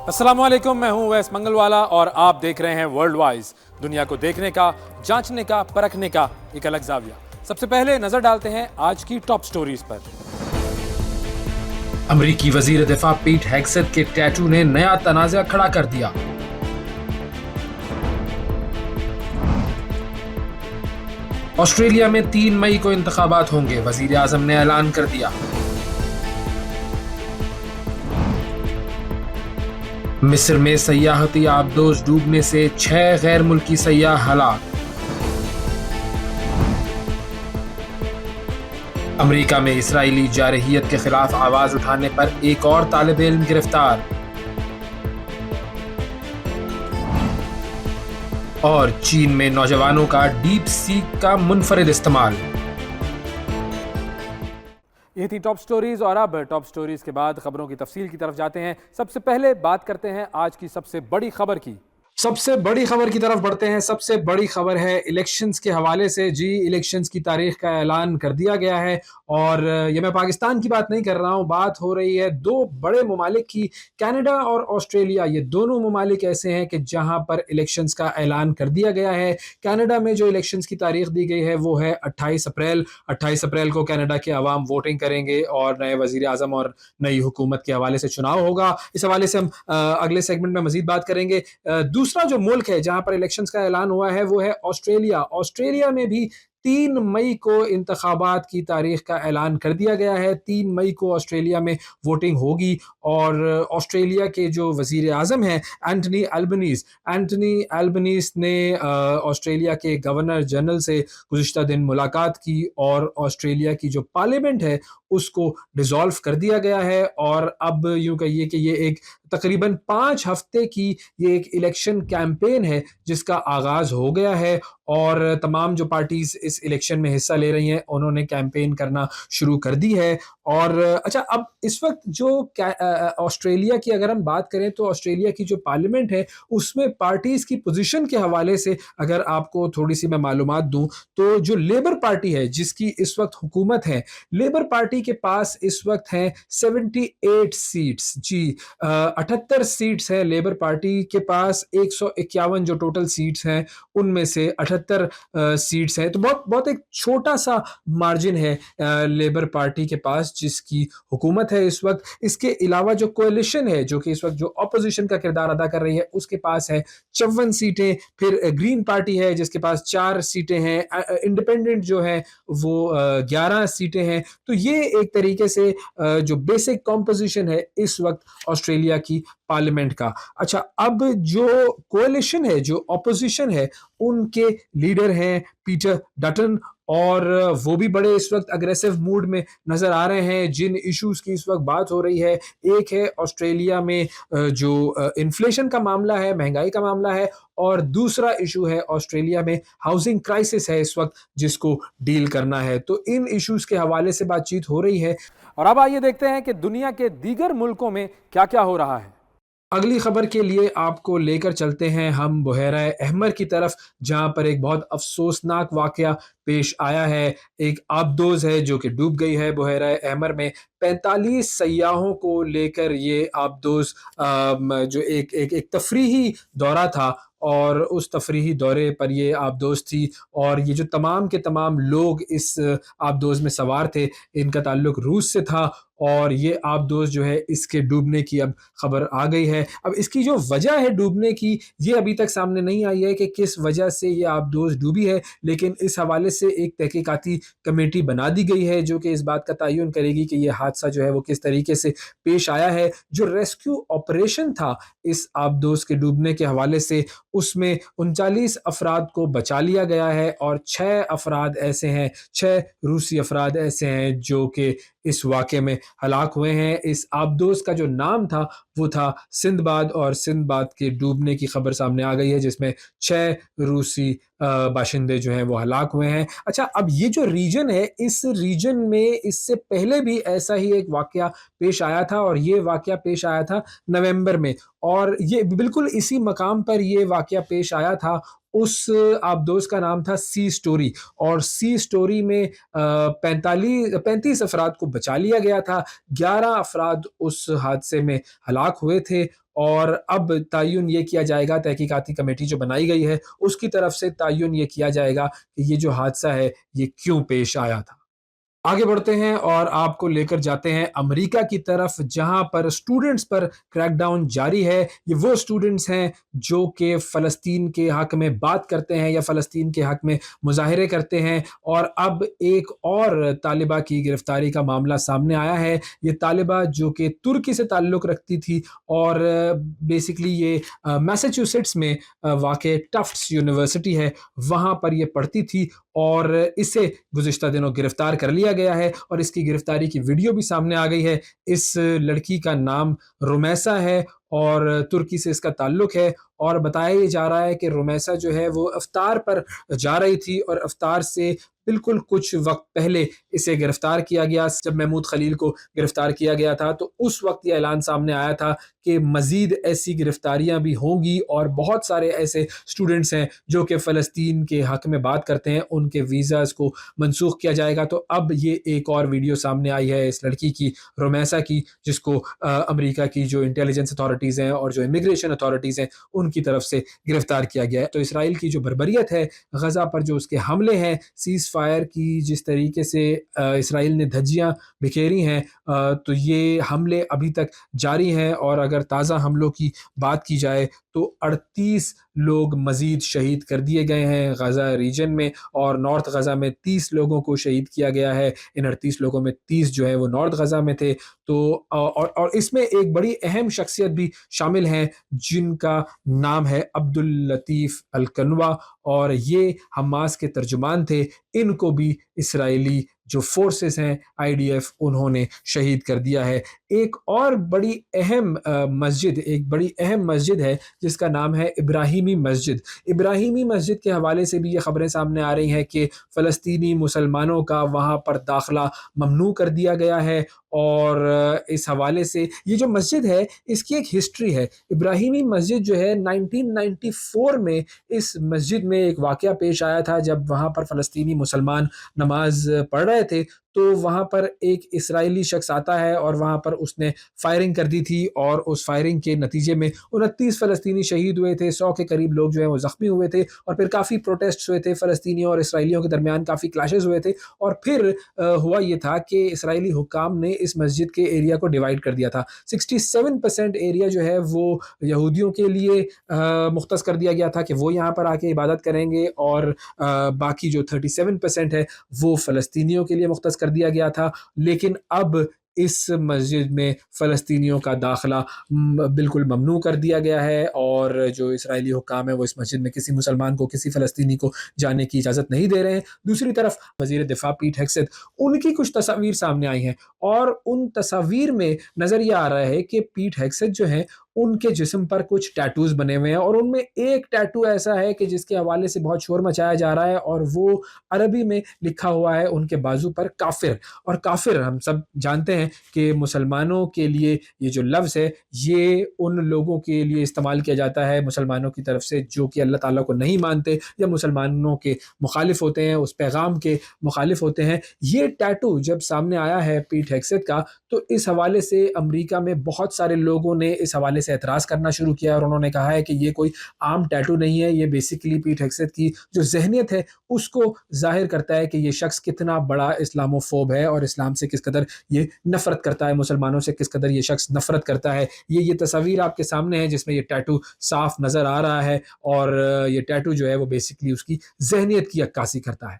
अस्सलाम वालेकुम, मैं हूं वैस मंगलवाला और आप देख रहे हैं वर्ल्ड वाइज। दुनिया को देखने का, जांचने का, परखने का एक अलग जाविया। सबसे पहले नजर डालते हैं आज की टॉप स्टोरीज पर। अमरीकी वजीर दिफा पीट हेग्सेथ के टैटू ने नया तनाज़ा खड़ा कर दिया। ऑस्ट्रेलिया में 3 मई को इंतखाबात होंगे, वजीर आजम ने ऐलान कर दिया। मिस्र में सयाहती आबदोज डूबने से 6 गैर मुल्की सयाह हलाक। अमेरिका में इसराइली जारहियत के खिलाफ आवाज उठाने पर एक और तालिब इल्म गिरफ्तार। और चीन में नौजवानों का डीप सीक का मुनफरिद इस्तेमाल। ये थी टॉप स्टोरीज और अब टॉप स्टोरीज के बाद खबरों की तफसील की तरफ जाते हैं। सबसे पहले बात करते हैं आज की सबसे बड़ी खबर की। सबसे बड़ी खबर की तरफ बढ़ते हैं। सबसे बड़ी खबर है इलेक्शंस के हवाले से। जी, इलेक्शंस की तारीख का ऐलान कर दिया गया है और ये मैं पाकिस्तान की बात नहीं कर रहा हूँ, बात हो रही है दो बड़े ममालिक की, कनाडा और ऑस्ट्रेलिया। ये दोनों ममालिक ऐसे हैं कि जहां पर इलेक्शंस का ऐलान कर दिया गया है। कनाडा में जो इलेक्शंस की तारीख दी गई है वो है 28 अप्रैल। 28 अप्रैल को कनाडा के अवाम वोटिंग करेंगे और नए वजीर आजम और नई हुकूमत के हवाले से चुनाव होगा। इस हवाले से हम अगले सेगमेंट में मजीद बात करेंगे। दूसरा जो मुल्क है जहां पर इलेक्शंस का ऐलान हुआ है वो है ऑस्ट्रेलिया। ऑस्ट्रेलिया में भी 3 मई को इंतखाबात की तारीख का ऐलान कर दिया गया है। 3 मई को ऑस्ट्रेलिया में वोटिंग होगी और ऑस्ट्रेलिया के जो वजीर आजम हैं एंटनी अल्बनीज ने ऑस्ट्रेलिया के गवर्नर जनरल से गुज़िश्ता दिन मुलाकात की और ऑस्ट्रेलिया की जो पार्लियामेंट है उसको डिसॉल्व कर दिया गया है। और अब यूं कहिए कि ये एक तकरीबन 5 हफ्ते की ये एक इलेक्शन कैंपेन है जिसका आगाज हो गया है और तमाम जो पार्टीज इस इलेक्शन में हिस्सा ले रही हैं उन्होंने कैंपेन करना शुरू कर दी है। और अच्छा, अब इस वक्त जो ऑस्ट्रेलिया की अगर हम बात करें तो ऑस्ट्रेलिया की जो पार्लियामेंट है उसमें पार्टीज की पोजीशन के हवाले से अगर आपको थोड़ी सी मैं मालूमात दूं तो जो लेबर पार्टी है जिसकी इस वक्त हुकूमत है, लेबर पार्टी के पास इस वक्त हैं 78 सीट्स। जी, 78 सीट्स हैं लेबर पार्टी के पास। 151 जो टोटल सीट्स हैं उनमें से 78 सीट्स हैं, तो बहुत बहुत एक छोटा सा मार्जिन है लेबर पार्टी के पास जिसकी हुकूमत है इस वक्त। इसके अलावा जो कोalition है जो कि इस वक्त जो अपोजिशन का किरदार अदा कर रही है उसके पास है 54 सीटें। फिर ग्रीन पार्टी है जिसके पास 4 सीटें हैं। इंडिपेंडेंट जो है वो 11 सीटें हैं। तो ये एक तरीके से जो बेसिक कॉम्पोजिशन है इस वक्त ऑस्ट्रेलिया की पार्लियामेंट का। अच्छा, अब जो कोalition है, जो अपोजिशन है, उनके लीडर हैं पीटर डटन और वो भी बड़े इस वक्त अग्रेसिव मूड में नजर आ रहे हैं। जिन इश्यूज की इस वक्त बात हो रही है, एक है ऑस्ट्रेलिया में जो इन्फ्लेशन का मामला है, महंगाई का मामला है, और दूसरा इशू है ऑस्ट्रेलिया में हाउसिंग क्राइसिस है इस वक्त जिसको डील करना है। तो इन इश्यूज के हवाले से बातचीत हो रही है। और अब आइए देखते हैं कि दुनिया के दीगर मुल्कों में क्या क्या हो रहा है। अगली खबर के लिए आपको लेकर चलते हैं हम बुहैरा अहमर की तरफ, जहां पर एक बहुत अफसोसनाक वाकया पेश आया है। एक आबदोज है जो कि डूब गई है बुहैरा अहमर में। 45 सयाहों को लेकर ये आबदोज जो एक तफरीही दौरा था और उस तफरीही दौरे पर ये आबदोज थी और ये जो तमाम के तमाम लोग इस आबदोज में सवार थे इनका ताल्लुक रूस से था और ये आबदोज जो है इसके डूबने की अब खबर आ गई है। अब इसकी जो वजह है डूबने की ये अभी तक सामने नहीं आई है कि किस वजह से ये आबदोज डूबी है, लेकिन इस हवाले से एक तहकीकाती कमेटी बना दी गई है जो कि इस बात का तयन करेगी कि ये हादसा जो है वो किस तरीके से पेश आया है। जो रेस्क्यू ऑपरेशन था इस आबदोज के डूबने के हवाले से उसमें 39 अफराद को बचा लिया गया है और 6 अफराद ऐसे हैं, 6 रूसी अफराद ऐसे हैं जो कि इस वाक़े में हलाक हुए हैं। इस आबदोज का जो नाम था वो था सिंदबाद और सिंदबाद के डूबने की खबर सामने आ गई है जिसमें 6 रूसी बाशिंदे जो हैं वो हलाक हुए हैं। अच्छा, अब ये जो रीजन है इस रीजन में इससे पहले भी ऐसा ही एक वाकया पेश आया था और ये वाकया पेश आया था नवंबर में और ये बिल्कुल इसी मकाम पर ये वाकया पेश आया था उस आबदोज का नाम था सी स्टोरी, और सी स्टोरी में 35 अफराद को बचा लिया गया था, 11 अफराद उस हादसे में हलाक हुए थे। और अब तयन ये किया जाएगा, तहकीकाती कमेटी जो बनाई गई है उसकी तरफ से तयन ये किया जाएगा कि ये जो हादसा है ये क्यों पेश आया था। आगे बढ़ते हैं और आपको लेकर जाते हैं अमेरिका की तरफ, जहां पर स्टूडेंट्स पर क्रैकडाउन जारी है। ये वो स्टूडेंट्स हैं जो कि फ़लस्तीन के हक में बात करते हैं या फ़लस्तीन के हक में मुजाहरे करते हैं। और अब एक और तालिबा की गिरफ्तारी का मामला सामने आया है। ये तालिबा जो कि तुर्की से ताल्लुक़ रखती थी और बेसिकली ये मैसाचुसेट्स में वाक़ टफ्ट्स यूनिवर्सिटी है, वहाँ पर ये पढ़ती थी और इसे गुज़िश्ता दिनों गिरफ्तार कर लिया गया है और इसकी गिरफ्तारी की वीडियो भी सामने आ गई है। इस लड़की का नाम रुमैसा है और तुर्की से इसका ताल्लुक़ है। और बताया ये जा रहा है कि रुमैसा जो है वो इफ्तार पर जा रही थी और इफ्तार से बिल्कुल कुछ वक़्त पहले इसे गिरफ्तार किया गया। जब महमूद खलील को गिरफ्तार किया गया था तो उस वक़्त ये ऐलान सामने आया था कि मज़ीद ऐसी गिरफ्तारियाँ भी होंगी और बहुत सारे ऐसे स्टूडेंट्स हैं जो कि फ़लस्तीन के हक़ में बात करते हैं, उनके वीज़ाज़ को मनसूख़ किया जाएगा। तो अब ये एक और वीडियो सामने आई है इस लड़की की, रुमैसा की, जिसको अमेरिका की जो इंटेलिजेंस अथॉरिटीज़ हैं और जो इमिग्रेशन अथॉरिटीज़ हैं उनकी तरफ से गिरफ्तार किया गया है। तो इसराइल की जो बर्बरियत है, गज़ा पर जो उसके हमले हैं, सीज़ फायर की जिस तरीके से इसराइल ने धज्जियाँ बिखेरी हैं, तो ये हमले अभी तक जारी हैं। और अगर ताज़ा हमलों की बात की जाए तो 38 लोग मज़ीद शहीद कर दिए गए हैं गज़ा रीजन में, और नॉर्थ गज़ा में 30 लोगों को शहीद किया गया है। इन 38 लोगों में 30 जो है वो नॉर्थ गज़ा में थे। तो और इसमें एक बड़ी अहम शख्सियत भी शामिल हैं जिनका नाम है अब्दुल लतीफ़ अल-कनवा, और ये हमास के तर्जुमान थे। इनको भी इसराइली जो फोर्सेस हैं आईडीएफ, उन्होंने शहीद कर दिया है। एक और बड़ी अहम मस्जिद है जिसका नाम है इब्राहिमी मस्जिद। इब्राहिमी मस्जिद के हवाले से भी ये खबरें सामने आ रही हैं कि फ़लस्तीनी मुसलमानों का वहाँ पर दाखिला ममनू कर दिया गया है। और इस हवाले से ये जो मस्जिद है इसकी एक हिस्ट्री है। इब्राहिमी मस्जिद जो है 1994 में इस मस्जिद में एक वाक़या पेश आया था जब वहाँ पर फ़लस्तीनी मुसलमान नमाज पढ़ रहे थे। तो वहाँ पर एक इस्राएली शख्स आता है और वहाँ पर उसने फायरिंग कर दी थी और उस फायरिंग के नतीजे में 29 फ़लस्तीनी शहीद हुए थे, 100 के करीब लोग जो हैं वो ज़ख्मी हुए थे। और फिर काफ़ी प्रोटेस्ट हुए थे, फ़लस्तीनियों और इसराइलियों के दरमियान काफ़ी क्लैशेस हुए थे। और फिर हुआ ये था कि इसराइली हुक्काम ने इस मस्जिद के एरिया को डिवाइड कर दिया था। 67% एरिया जो है वो यहूदियों के लिए मुख्तस कर दिया गया था कि वो यहाँ पर आके इबादत करेंगे, और बाकी जो 37% है वो फ़लस्तीनियों के लिए मुख्तस कर दिया गया था। लेकिन अब इस मस्जिद में फ़लस्तीनियों का दाखिला बिल्कुल ममनू कर दिया गया है, और जो इसराइली हुक्काम है वो इस मस्जिद में किसी मुसलमान को, किसी फ़लस्तीनी को जाने की इजाज़त नहीं दे रहे हैं। दूसरी तरफ वज़ीर दिफ़ा पीट हेग्सेथ, उनकी कुछ तस्वीर सामने आई हैं और उन तस्वीर में नज़र ये आ रहा है कि पीट हेग्सेथ जो हैं उनके जिस्म पर कुछ टैटूज़ बने हुए हैं, और उनमें एक टैटू ऐसा है कि जिसके हवाले से बहुत शोर मचाया जा रहा है, और वो अरबी में लिखा हुआ है उनके बाजू पर काफ़िर। और काफ़िर हम सब जानते हैं कि मुसलमानों के लिए ये जो लफ्ज़ है ये उन लोगों के लिए इस्तेमाल किया जाता है मुसलमानों की तरफ से जो कि अल्लाह ताला को नहीं मानते या मुसलमानों के मुखालिफ होते हैं, उस पैगाम के मुखालिफ होते हैं। ये टैटू जब सामने आया है पीट हेग्सेथ का, तो इस हवाले से अमेरिका में बहुत सारे लोगों ने इस हवाले से एतराज़ करना शुरू किया, और उन्होंने कहा है कि ये कोई आम टैटू नहीं है, ये बेसिकली पीट हेग्सेथ की जो ज़हनियत है उसको ज़ाहिर करता है कि ये शख्स कितना बड़ा इस्लामोफोब है और इस्लाम से किस कदर ये नफ़रत करता है, मुसलमानों से किस कदर ये शख्स नफ़रत करता है। ये तस्वीर आपके सामने है जिसमें ये टैटू साफ नज़र आ रहा है, और ये टैटू जो है वो बेसिकली उसकी ज़हनियत की अक्कासी करता है।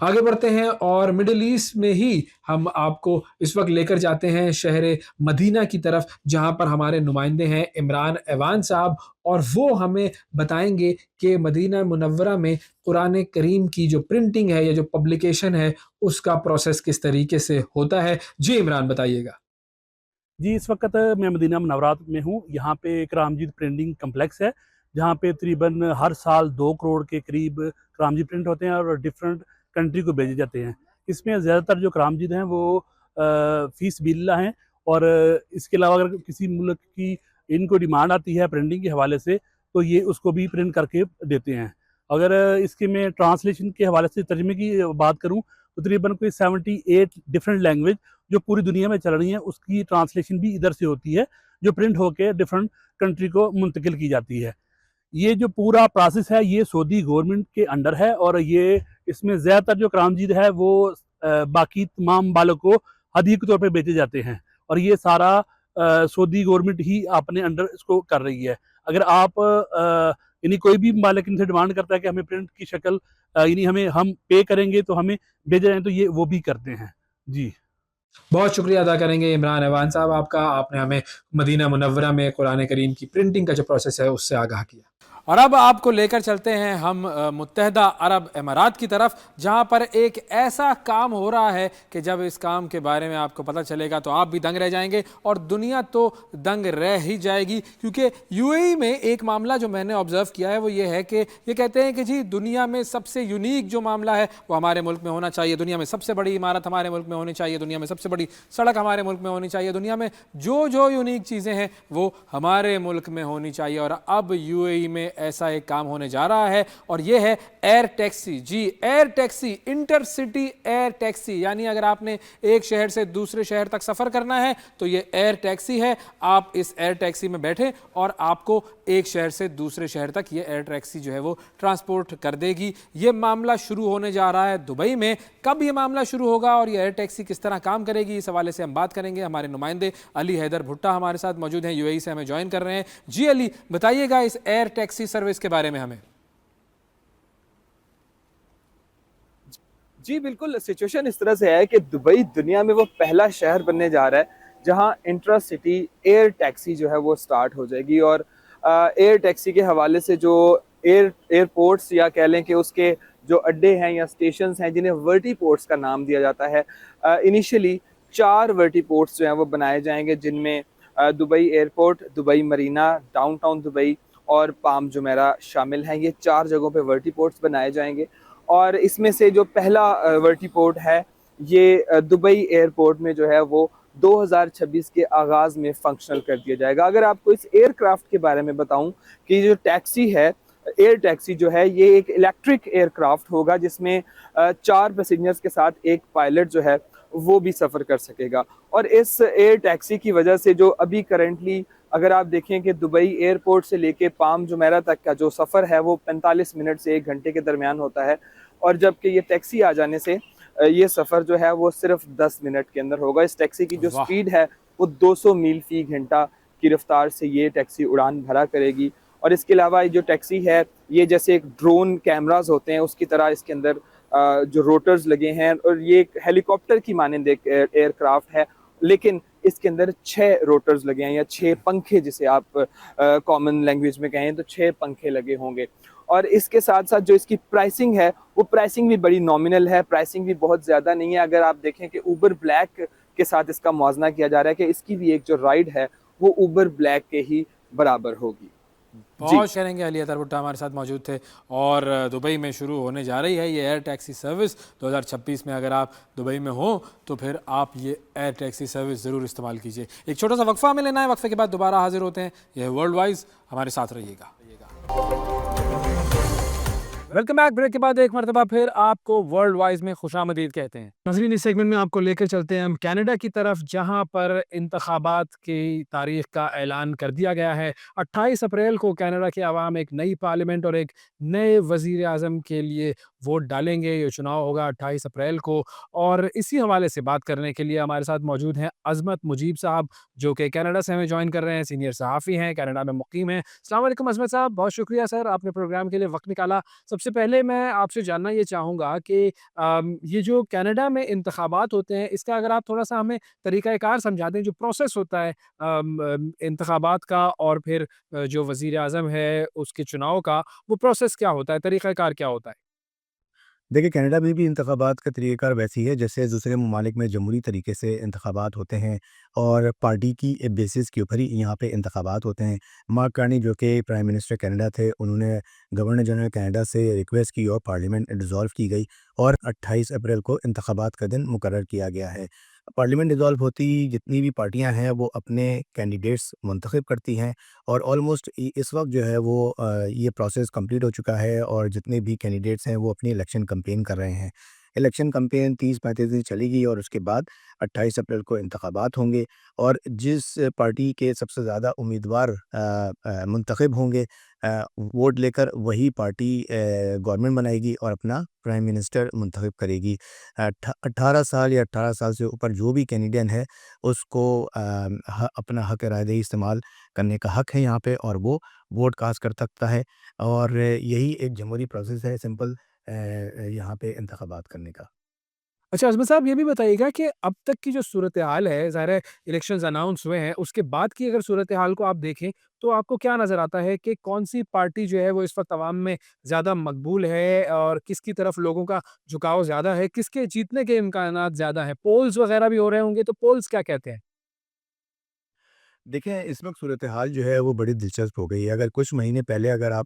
आगे बढ़ते हैं और मिडिल ईस्ट में ही हम आपको इस वक्त लेकर जाते हैं शहर मदीना की तरफ, जहां पर हमारे नुमाइंदे हैं इमरान ऐवान साहब, और वो हमें बताएंगे कि मदीना मुनव्वरा में कुरान करीम की जो प्रिंटिंग है या जो पब्लिकेशन है उसका प्रोसेस किस तरीके से होता है। जी इमरान, बताइएगा। जी, इस वक़्त मैं मदीना मुनव्वरा में हूँ। यहाँ पे एक रामजीत प्रिंटिंग कम्प्लेक्स है, जहाँ पे तकरीबन हर साल 2 करोड़ के करीब रामजीत प्रिंट होते हैं और डिफरेंट कंट्री को भेजे जाते हैं। इसमें ज़्यादातर जो रामजीत हैं वो फ़ी सबिलिल्लाह हैं, और इसके अलावा अगर किसी मुल्क की इनको डिमांड आती है प्रिंटिंग के हवाले से, تو یہ اس کو بھی پرنٹ کر کے دیتے ہیں. اگر اس کے میں ٹرانسلیشن کے حوالے سے ترجمے کی بات کروں تو تقریباً کوئی 78 ڈفرینٹ لینگویج جو پوری دنیا میں چل رہی ہیں اس کی ٹرانسلیشن بھی ادھر سے ہوتی ہے جو پرنٹ ہو کے ڈفرینٹ کنٹری کو منتقل کی جاتی ہے. یہ جو پورا پروسیس ہے یہ سعودی گورنمنٹ کے انڈر ہے اور یہ اس میں زیادہ تر جو کرامجید ہے وہ باقی تمام بالوں کو ہدیے کے طور پہ بیچے جاتے ہیں اور یہ سارا سعودی گورنمنٹ ہی اپنے انڈر اس کو کر رہی ہے. اگر آپ یعنی کوئی بھی مالک ان سے ڈیمانڈ کرتا ہے کہ ہمیں پرنٹ کی شکل یعنی ہم پے کریں گے تو ہمیں بھیجے جائیں تو یہ وہ بھی کرتے ہیں. جی بہت شکریہ ادا کریں گے عمران ایوان صاحب آپ کا. آپ نے ہمیں مدینہ منورہ میں قرآن کریم کی پرنٹنگ کا جو پروسیس ہے اس سے آگاہ کیا. اور اب آپ کو لے کر چلتے ہیں ہم متحدہ عرب امارات کی طرف، جہاں پر ایک ایسا کام ہو رہا ہے کہ جب اس کام کے بارے میں آپ کو پتہ چلے گا تو آپ بھی دنگ رہ جائیں گے اور دنیا تو دنگ رہ ہی جائے گی. کیونکہ یو اے ای میں ایک معاملہ جو میں نے آبزرو کیا ہے وہ یہ ہے کہ یہ کہتے ہیں کہ جی دنیا میں سب سے یونیک جو معاملہ ہے وہ ہمارے ملک میں ہونا چاہیے، دنیا میں سب سے بڑی عمارت ہمارے ملک میں ہونی چاہیے، دنیا میں سب سے بڑی سڑک ہمارے ملک میں ہونی چاہیے، دنیا میں جو یونیک چیزیں ہیں وہ ہمارے ملک میں ہونی چاہیے. اور اب یو اے ای میں ایسا ایک کام ہونے جا رہا ہے اور یہ ہے ایئر ٹیکسی. جی air taxi, intercity air taxi, یعنی اگر آپ نے ایک شہر سے دوسرے شہر تک سفر کرنا ہے تو یہ ایئر ٹیکسی ہے. آپ اس ایئر ٹیکسی میں بیٹھیں اور آپ کو ایک شہر سے دوسرے شہر تک یہ ایئر ٹیکسی جو ہے وہ ٹرانسپورٹ کر دے گی. یہ معاملہ شروع ہونے جا رہا ہے دبئی میں. کب یہ معاملہ شروع ہوگا اور یہ ایئر ٹیکسی کس طرح کام کرے گی، اس حوالے سے ہم بات کریں گے. ہمارے نمائندے علی حیدر بھٹا ہمارے ساتھ موجود ہیں، یو اے ای سے ہمیں جوائن کر رہے ہیں. جی علی، بتائیے گا اس ایئر ٹیکسی سروس کے بارے میں ہمیں. جی بالکل، سچویشن اس طرح سے ہے کہ دبئی دنیا میں وہ پہلا شہر بننے جا رہا ہے جہاں انٹرا سٹی ایئر ٹیکسی جو ہے وہ سٹارٹ ہو جائے گی. اور ایئر ٹیکسی کے حوالے سے جو ایئرپورٹس یا کہہ لیں کہ اس کے جو اڈے ہیں یا اسٹیشنز ہیں جنہیں ورٹی پورٹس کا نام دیا جاتا ہے، انیشلی 4 ورٹی پورٹس جو ہیں وہ بنائے جائیں گے، جن میں Dubai airport, Dubai Marina, downtown Dubai اور پام جمیرہ شامل ہیں. یہ 4 جگہوں پہ ورٹی پورٹس بنائے جائیں گے اور اس میں سے جو پہلا ورٹی پورٹ ہے یہ دبئی ایئرپورٹ میں جو ہے وہ 2026 کے آغاز میں فنکشنل کر دیا جائے گا. اگر آپ کو اس ایئر کرافٹ کے بارے میں بتاؤں کہ یہ جو ٹیکسی ہے، ایئر ٹیکسی جو ہے یہ ایک الیکٹرک ایئر کرافٹ ہوگا جس میں 4 پیسنجرز کے ساتھ ایک پائلٹ جو ہے وہ بھی سفر کر سکے گا. اور اس ایئر ٹیکسی کی وجہ سے جو ابھی کرنٹلی اگر آپ دیکھیں کہ دبئی ایئرپورٹ سے لے کے پام جمیرہ تک کا جو سفر ہے وہ 45 منٹ سے 1 گھنٹے کے درمیان ہوتا ہے، اور جبکہ یہ ٹیکسی آ جانے سے یہ سفر جو ہے وہ صرف 10 منٹ کے اندر ہوگا. اس ٹیکسی کی جو سپیڈ ہے وہ 200 میل فی گھنٹہ کی رفتار سے یہ ٹیکسی اڑان بھرا کرے گی. اور اس کے علاوہ جو ٹیکسی ہے یہ جیسے ایک ڈرون کیمراز ہوتے ہیں اس کی طرح اس کے اندر جو روٹرز لگے ہیں، اور یہ ایک ہیلی کاپٹر کی مانند ایک ایئر کرافٹ ہے، لیکن اس کے اندر 6 روٹرز لگے ہیں یا 6 پنکھے، جسے آپ کامن لینگویج میں کہیں تو 6 پنکھے لگے ہوں گے. اور اس کے ساتھ ساتھ جو اس کی پرائسنگ ہے وہ پرائسنگ بھی بڑی نامنل ہے، پرائسنگ بھی بہت زیادہ نہیں ہے. اگر آپ دیکھیں کہ اوبر بلیک کے ساتھ اس کا موازنہ کیا جا رہا ہے کہ اس کی بھی ایک جو رائڈ ہے وہ اوبر بلیک کے ہی برابر ہوگی. بہت کریں گے. علی حیدر بھٹا ہمارے ساتھ موجود تھے. اور دبئی میں شروع ہونے جا رہی ہے یہ ایئر ٹیکسی سروس 2026 میں. اگر آپ دبئی میں ہوں تو پھر آپ یہ ایئر ٹیکسی سروس ضرور استعمال کیجیے. ایک چھوٹا سا وقفہ ہمیں لینا ہے، وقفے کے بعد دوبارہ حاضر ہوتے ہیں. یہ ہے ورلڈ وائز، ہمارے ساتھ رہیے گا. Welcome back. بریک کے بعد ایک مرتبہ پھر آپ کو ورلڈ وائز میں خوش آمدید کہتے ہیں. ناظرین، اس سیگمنٹ میں آپ کو لے کر چلتے ہیں ہم کینیڈا کی طرف، جہاں پر انتخابات کی تاریخ کا اعلان کر دیا گیا ہے. 28 اپریل کو کینیڈا کے عوام ایک نئی پارلیمنٹ اور ایک نئے وزیر اعظم کے لیے ووٹ ڈالیں گے. یہ چناؤ ہوگا 28 اپریل کو. اور اسی حوالے سے بات کرنے کے لیے ہمارے ساتھ موجود ہیں عظمت مجیب صاحب، جو کہ کینیڈا سے ہمیں جوائن کر رہے ہیں. سینئر صحافی ہیں، کینیڈا میں مقیم ہیں. السلام علیکم عظمت صاحب، بہت شکریہ سر، آپ نے پروگرام کے لیے وقت نکالا. سب سے پہلے میں آپ سے جاننا یہ چاہوں گا کہ یہ جو کینیڈا میں انتخابات ہوتے ہیں اس کا اگر آپ تھوڑا سا ہمیں طریقہ کار سمجھا دیں، جو پروسیس ہوتا ہے انتخابات کا اور پھر جو وزیر اعظم ہے اس کے چناؤ کا، وہ پروسیس کیا ہوتا ہے، طریقہ کار کیا ہوتا ہے؟ دیکھیں، کینیڈا میں بھی انتخابات کا طریقہ کار ویسی ہے جیسے دوسرے ممالک میں جمہوری طریقے سے انتخابات ہوتے ہیں اور پارٹی کی بیسس کے اوپر ہی یہاں پہ انتخابات ہوتے ہیں. مارک کارنی جو کہ پرائم منسٹر کینیڈا تھے، انہوں نے گورنر جنرل کینیڈا سے ریکویسٹ کی اور پارلیمنٹ ڈیزالو کی گئی اور 28 اپریل کو انتخابات کا دن مقرر کیا گیا ہے. پارلیمنٹ ڈیزالو ہوتی جتنی بھی پارٹیاں ہیں وہ اپنے کینڈیڈیٹس منتخب کرتی ہیں، اور آلموسٹ اس وقت جو ہے وہ یہ پروسیس کمپلیٹ ہو چکا ہے، اور جتنے بھی کینڈیڈیٹس ہیں وہ اپنی الیکشن کمپین کر رہے ہیں۔ الیکشن کمپین 30-35 دن چلے گی، اور اس کے بعد 28 اپریل کو انتخابات ہوں گے، اور جس پارٹی کے سب سے زیادہ امیدوار منتخب ہوں گے ووٹ لے کر، وہی پارٹی گورنمنٹ بنائے گی اور اپنا پرائم منسٹر منتخب کرے گی۔ 18 سال یا 18 سال سے اوپر جو بھی کینڈیڈیٹ ہے اس کو اپنا حق رائے دہی استعمال کرنے کا حق ہے یہاں پہ، اور وہ ووٹ کاسٹ کر سکتا ہے، اور یہی ایک جمہوری پروسیس ہے سمپل یہاں پہ انتخابات کرنے کا۔ اچھا عظمت صاحب، یہ بھی بتائیے گا کہ اب تک کی جو صورتحال ہے، ظاہر ہے الیکشنز اناؤنس ہوئے ہیں، اس کے بعد کی اگر صورتحال کو آپ دیکھیں تو آپ کو کیا نظر آتا ہے کہ کون سی پارٹی جو ہے وہ اس وقت عوام میں زیادہ مقبول ہے، اور کس کی طرف لوگوں کا جھکاؤ زیادہ ہے، کس کے جیتنے کے امکانات زیادہ ہیں؟ پولز وغیرہ بھی ہو رہے ہوں گے، تو پولز کیا کہتے ہیں؟ دیکھیں اس وقت صورتحال جو ہے وہ بڑی دلچسپ ہو گئی ہے۔ اگر کچھ مہینے پہلے اگر آپ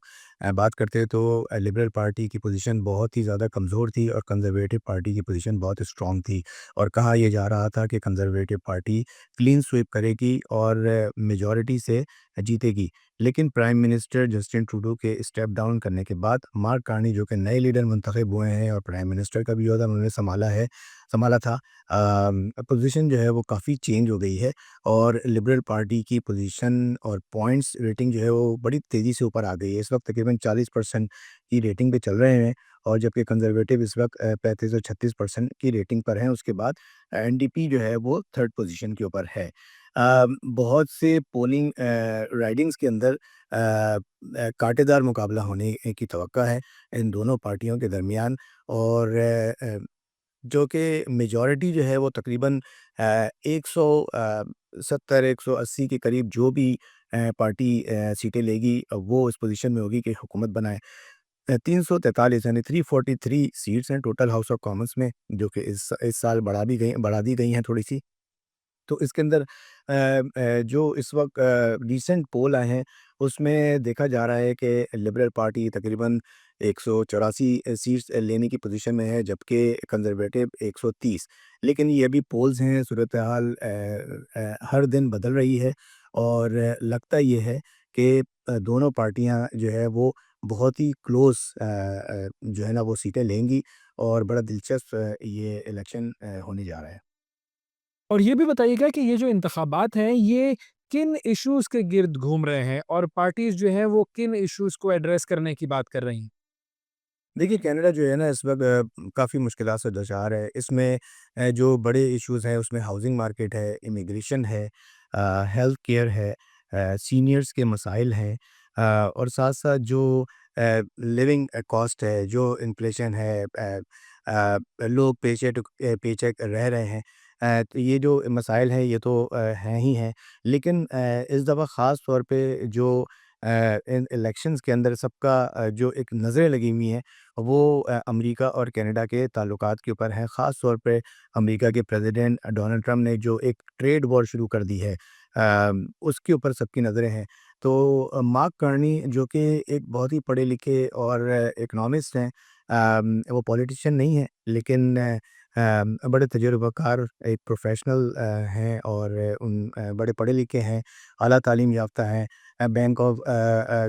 بات کرتے تو لبرل پارٹی کی پوزیشن بہت ہی زیادہ کمزور تھی، اور کنزرویٹو پارٹی کی پوزیشن بہت اسٹرانگ تھی، اور کہا یہ جا رہا تھا کہ کنزرویٹو پارٹی کلین سویپ کرے گی اور میجورٹی سے جیتے گی۔ لیکن پرائم منسٹر جسٹن ٹروڈو کے اسٹیپ ڈاؤن کرنے کے بعد مارک کارنی جو کہ نئے لیڈر منتخب ہوئے ہیں اور پرائم منسٹر کا بھی عہدہ انہوں نے سنبھالا تھا، پوزیشن جو ہے وہ کافی چینج ہو گئی ہے، اور لبرل پارٹی کی پوزیشن اور پوائنٹس ریٹنگ جو ہے وہ بڑی تیزی سے اوپر آ گئی ہے۔ اس وقت تقریباً 40% کی ریٹنگ پہ چل رہے ہیں، اور جبکہ کنزرویٹو اس وقت 35 اور 36% کی ریٹنگ پر ہیں۔ اس کے بعد این ڈی پی جو ہے وہ تھرڈ پوزیشن کے اوپر ہے۔ بہت سے پولنگ رائڈنگز کے اندر کانٹے دار مقابلہ ہونے کی توقع ہے ان دونوں پارٹیوں کے درمیان، اور جو کہ میجورٹی جو ہے وہ تقریباً 170-180 کے قریب جو بھی پارٹی سیٹیں لے گی وہ اس پوزیشن میں ہوگی کہ حکومت بنائے۔ 343 یعنی 343 سیٹس ہیں ٹوٹل ہاؤس آف کامنس میں، جو کہ اس سال بڑھا دی گئی ہیں تھوڑی سی۔ تو اس کے اندر جو اس وقت ریسنٹ پول آئے ہیں اس میں دیکھا جا رہا ہے کہ لبرل پارٹی تقریباً 184 سیٹس لینے کی پوزیشن میں ہے، جبکہ کنزرویٹو 130۔ لیکن یہ ابھی پولز ہیں، صورتحال ہر دن بدل رہی ہے، اور لگتا یہ ہے کہ دونوں پارٹیاں جو ہے وہ بہت ہی کلوز جو ہے نا وہ سیٹیں لیں گی، اور بڑا دلچسپ یہ الیکشن ہونے جا رہا ہے۔ اور یہ بھی بتائیے گا کہ یہ جو انتخابات ہیں، یہ کن ایشوز کے گرد گھوم رہے ہیں، اور پارٹیز جو ہیں وہ کن ایشوز کو ایڈریس کرنے کی بات کر رہی ہیں؟ دیکھیے کینیڈا جو ہے نا اس وقت کافی مشکلات سے دوچار ہے۔ اس میں جو بڑے ایشوز ہیں اس میں ہاؤسنگ مارکیٹ ہے، امیگریشن ہے، ہیلتھ کیئر ہے، سینئرز کے مسائل ہیں، اور ساتھ ساتھ جو لیونگ کاسٹ ہے، جو انفلیشن ہے، لوگ پے چیک رہ رہے ہیں، تو یہ جو مسائل ہیں یہ تو ہیں ہی ہیں۔ لیکن اس دفعہ خاص طور پہ جو ان الیکشنز کے اندر سب کا جو ایک نظریں لگی ہوئی ہیں وہ امریکہ اور کینیڈا کے تعلقات کے اوپر ہیں۔ خاص طور پہ امریکہ کے پریزیڈنٹ ڈونلڈ ٹرمپ نے جو ایک ٹریڈ وار شروع کر دی ہے، اس کے اوپر سب کی نظریں ہیں۔ تو مارک کارنی جو کہ ایک بہت ہی پڑھے لکھے اور اکنامسٹ ہیں، وہ پولیٹیشین نہیں ہیں لیکن بڑے تجربہ کار ایک پروفیشنل ہیں، اور ان بڑے پڑھے لکھے ہیں، اعلیٰ تعلیم یافتہ ہیں، بینک آف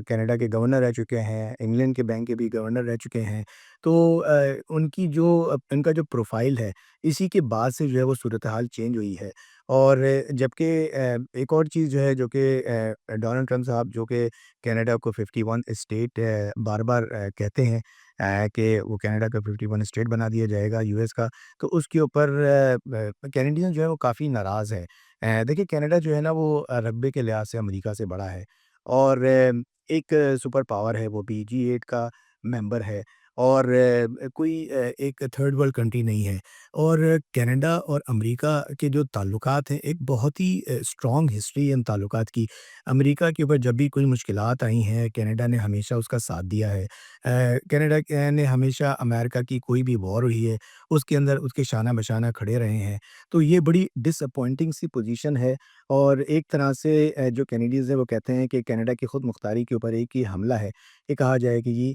کینیڈا کے گورنر رہ چکے ہیں، انگلینڈ کے بینک کے بھی گورنر رہ چکے ہیں۔ تو ان کا جو پروفائل ہے اسی کے بعد سے جو ہے وہ صورتحال چینج ہوئی ہے۔ اور جبکہ ایک اور چیز جو ہے جو کہ ڈونلڈ ٹرمپ صاحب جو کہ کینیڈا کو 51 اسٹیٹ بار بار کہتے ہیں کہ وہ کینیڈا کا 51 اسٹیٹ بنا دیا جائے گا یو ایس کا، تو اس کے اوپر کینیڈین جو ہے وہ کافی ناراض ہیں۔ دیکھیے کینیڈا جو ہے نا وہ رقبے کے لحاظ سے امریکہ سے بڑا ہے، اور ایک سپر پاور ہے، وہ بھی G8 کا ممبر ہے، اور کوئی ایک تھرڈ ورلڈ کنٹری نہیں ہے۔ اور کینیڈا اور امریکہ کے جو تعلقات ہیں ایک بہت ہی اسٹرانگ ہسٹری ہے ان تعلقات کی۔ امریکہ کے اوپر جب بھی کوئی مشکلات آئی ہیں کینیڈا نے ہمیشہ اس کا ساتھ دیا ہے۔ کینیڈا نے ہمیشہ امریکہ کی کوئی بھی وار ہوئی ہے اس کے اندر اس کے شانہ بشانہ کھڑے رہے ہیں۔ تو یہ بڑی ڈس اپوائنٹنگ سی پوزیشن ہے، اور ایک طرح سے جو کینیڈیز ہیں وہ کہتے ہیں کہ کینیڈا کی خود مختاری کے اوپر ایک ہی حملہ ہے۔ یہ کہا جائے کہ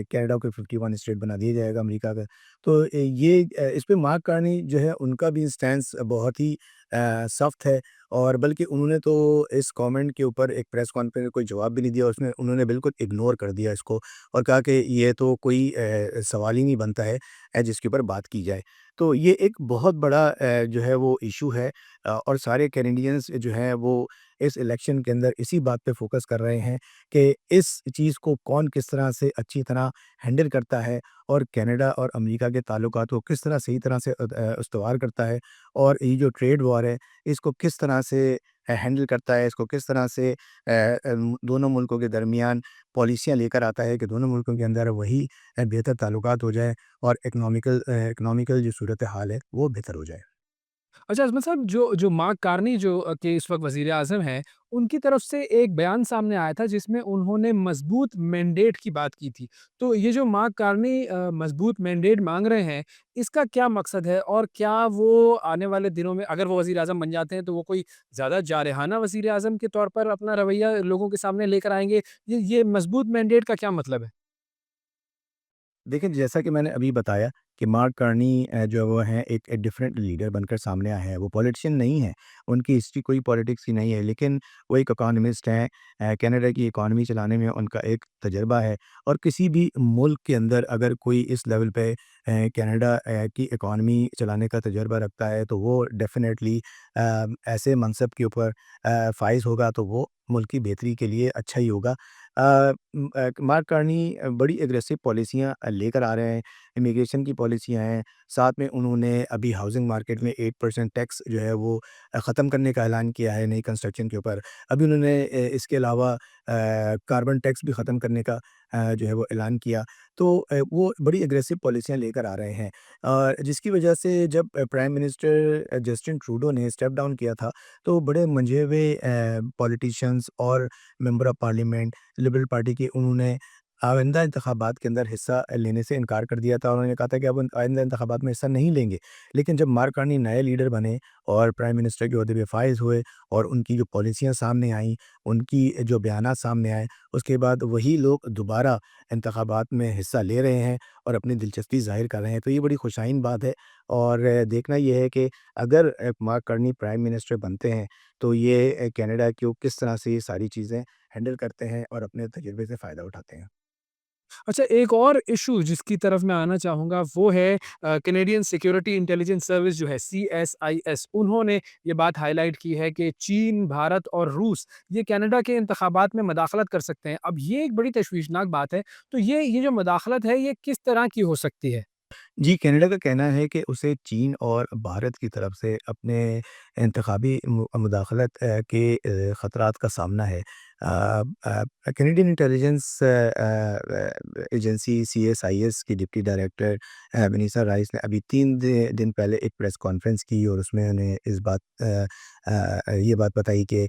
کینیڈا کو 51 स्टेट बना दिया जाएगा अमेरिका का। तो ये इस पे मार्क कार्नी जो है उनका भी स्टैंस बहुत ही सख्त है, और बल्कि उन्होंने तो इस कमेंट के ऊपर एक प्रेस कॉन्फ्रेंस में कोई जवाब भी नहीं दिया, उसमें उन्होंने बिल्कुल इग्नोर कर दिया इसको, और कहा कि ये तो कोई सवाल ही नहीं बनता है जिसके ऊपर बात की जाए। तो ये एक बहुत बड़ा जो है वो इशू है, और सारे कैनेडियंस जो हैं वो इस इलेक्शन के अंदर इसी बात पे फोकस कर रहे हैं कि इस चीज़ को कौन किस तरह से अच्छी तरह हैंडल करता है, और कनाडा और अमेरिका के ताल्लुकात को किस तरह सही तरह से उस्तवार करता है, और ये जो ट्रेड वॉर है इसको किस तरह से हैंडल करता है, इसको किस तरह से दोनों मुल्कों के दरमियान पॉलिसियाँ लेकर आता है कि दोनों मुल्कों के अंदर वही बेहतर ताल्लुकात हो जाए, और इकनॉमिकल जो सूरत हाल है वो बेहतर हो जाए। अच्छा अजमल साहब, जो जो मार्क कार्नी के इस वक़्त वज़ीर आज़म हैं, उनकी तरफ से एक बयान सामने आया था जिसमें उन्होंने मज़बूत मैंडेट की बात की थी। तो ये जो मार्क कार्नी मज़बूत मैंडेट माँग रहे हैं, इसका क्या मकसद है? और क्या वो आने वाले दिनों में अगर वो वज़ीर आज़म बन जाते हैं, तो वो कोई ज़्यादा जारहाना वज़ीर आज़म के तौर पर अपना रवैया लोगों के सामने लेकर आएँगे? ये मज़बूत मैंडेट का क्या मतलब है? देखिए, जैसा कि मैंने अभी बताया कि मार्क कार्नी जो वो हैं एक डिफरेंट लीडर बनकर सामने आए हैं। वो पॉलिटिशियन नहीं हैं, उनकी हिस्ट्री कोई पॉलिटिक्स की नहीं है, लेकिन वो एक इकोनॉमिस्ट हैं। कनाडा की इकॉनमी चलाने में उनका एक तजुर्बा है, और किसी भी मुल्क के अंदर अगर कोई इस लेवल पे कनाडा की इकॉनमी चलाने का तजुर्बा रखता है, तो वो डेफ़िनेटली ऐसे मनसब के ऊपर फ़ाइज़ होगा, तो वो मुल्क की बेहतरी के लिए अच्छा ही होगा। मार्क कार्नी बड़ी एग्रेसिव पॉलिसियाँ लेकर आ रहे हैं, इमिग्रेशन की पॉलिसियाँ हैं, साथ में उन्होंने अभी हाउसिंग मार्केट में 8% टैक्स जो है वो ख़त्म करने का ऐलान किया है नई कंस्ट्रक्शन के ऊपर। अभी उन्होंने इसके अलावा कार्बन टैक्स भी ख़त्म करने का जो है वो ऐलान किया। तो वो बड़ी एग्रेसिव पॉलिसियाँ लेकर आ रहे हैं, और जिसकी वजह से जब प्राइम मिनिस्टर जस्टिन ट्रूडो ने स्टेप डाउन किया था, तो बड़े मंझे हुए पॉलिटिशियंस और member of parliament liberal party के, उन्होंने आइंदा इंतखाबात के अंदर हिस्सा लेने से इनकार कर दिया था। उन्होंने कहा था कि अब आइंदा इंतखाबात में हिस्सा नहीं लेंगे। लेकिन जब मार्क कार्नी नए लीडर बने और प्राइम मिनिस्टर के ओहदे पे फाइज़ हुए, और उनकी जो पॉलिसियाँ सामने आईं, उनकी जो बयानात सामने आए, उसके बाद वही लोग दोबारा इंतखाबात में हिस्सा ले रहे हैं और अपनी दिलचस्पी ज़ाहिर कर रहे हैं। तो ये बड़ी खुशाइन बात है, और देखना ये है कि अगर मार्क कार्नी प्राइम मिनिस्टर बनते हैं, तो ये कनाडा को किस तरह से ये सारी चीज़ें हैंडल करते हैं और अपने तजुर्बे से फ़ायदा उठाते हैं। अच्छा, एक और इश्यू जिसकी तरफ मैं आना चाहूँगा वो है कैनेडियन सिक्योरिटी इंटेलिजेंस सर्विस जो है सीएसआईएस, उन्होंने ये बात हाइलाइट की है कि चीन, भारत और रूस ये कनाडा के इंतखाबात में मदाखलत कर सकते हैं। अब ये एक बड़ी तशवीशनाक बात है, तो ये जो मदाखलत है ये किस तरह की हो सकती है? जी, कनाडा का कहना है कि उसे चीन और भारत की तरफ से अपने इंतखाबी मुदाखलत के ख़तरात का सामना है। कैनेडियन इंटेलिजेंस एजेंसी सीएसआईएस की डिप्टी डायरेक्टर वनीसा राइस ने अभी 3 दिन पहले एक प्रेस कॉन्फ्रेंस की, और उसमें उन्हें ये बात बताई कि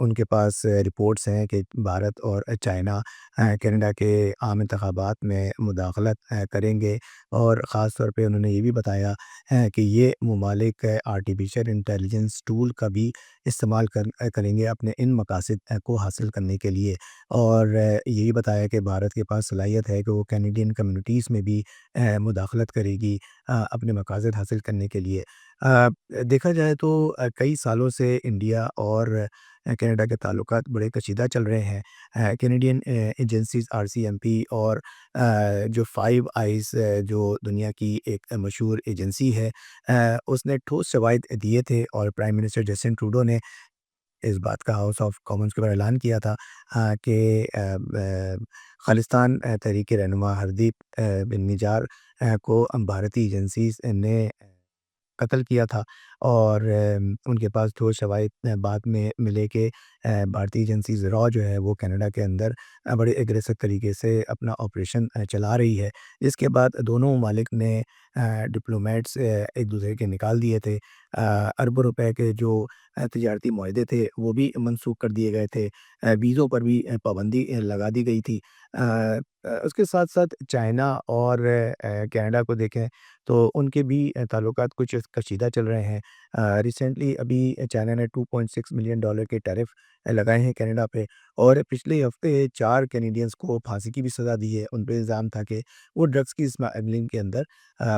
उनके पास रिपोर्ट्स हैं कि भारत और चाइना कनाडा के आम इंतखाबात में मुदाखलत करेंगे, और ख़ास तौर पे उन्होंने ये भी बताया कि ये ममालिक आर्टिफ़िशियल इंटेलिजेंस टूल का भी इस्तेमाल करेंगे अपने इन मकासद को हासिल करने के लिए, और ये भी बताया कि भारत के पास सलाहियत है कि वो कैनेडियन कम्युनिटीज़ में भी मुदाखलत करेगी अपने मकासद हासिल करने के लिए। देखा जाए तो कई सालों से इंडिया और कनाडा के ताल्लुकात बड़े कशीदा चल रहे हैं। कैनेडियन एजेंसीज़ आरसीएमपी और जो फाइव आइज़ जो दुनिया की एक मशहूर एजेंसी है, उसने ठोस शवाहिद दिए थे, और प्राइम मिनिस्टर जस्टिन ट्रूडो ने इस बात का हाउस ऑफ कॉमन्स के ऊपर ऐलान किया था कि खालिस्तान तहरीक रहनुमा हरदीप बिन निजार को भारतीय एजेंसीज़ ने कत्ल किया था, और उनके पास ठोस शवाहिद बाद में मिले कि भारतीय एजेंसीज़ रॉ जो है वो कनाडा के अंदर बड़े एग्रेसिव तरीके से अपना ऑपरेशन चला रही है। इसके बाद दोनों ममालिक ने डिप्लोमेट्स एक दूसरे के निकाल दिए थे। अरबों रुपए के जो तजारती मुआहदे थे वो भी मनसूख कर दिए गए थे। वीज़ों पर भी पाबंदी लगा दी गई थी। उसके साथ-साथ चाइना और कनाडा को देखें तो उनके भी ताल्लुकात कुछ कशीदा चल रहे हैं। रिसेंटली अभी चाइना ने $2.6 मिलियन के टैरिफ लगाए हैं कनाडा पे, और पिछले हफ्ते 4 कैनेडियंस को फांसी की भी सज़ा दी है। उन पे इल्ज़ाम था कि वो ड्रग्स की स्मगलिंग के अंदर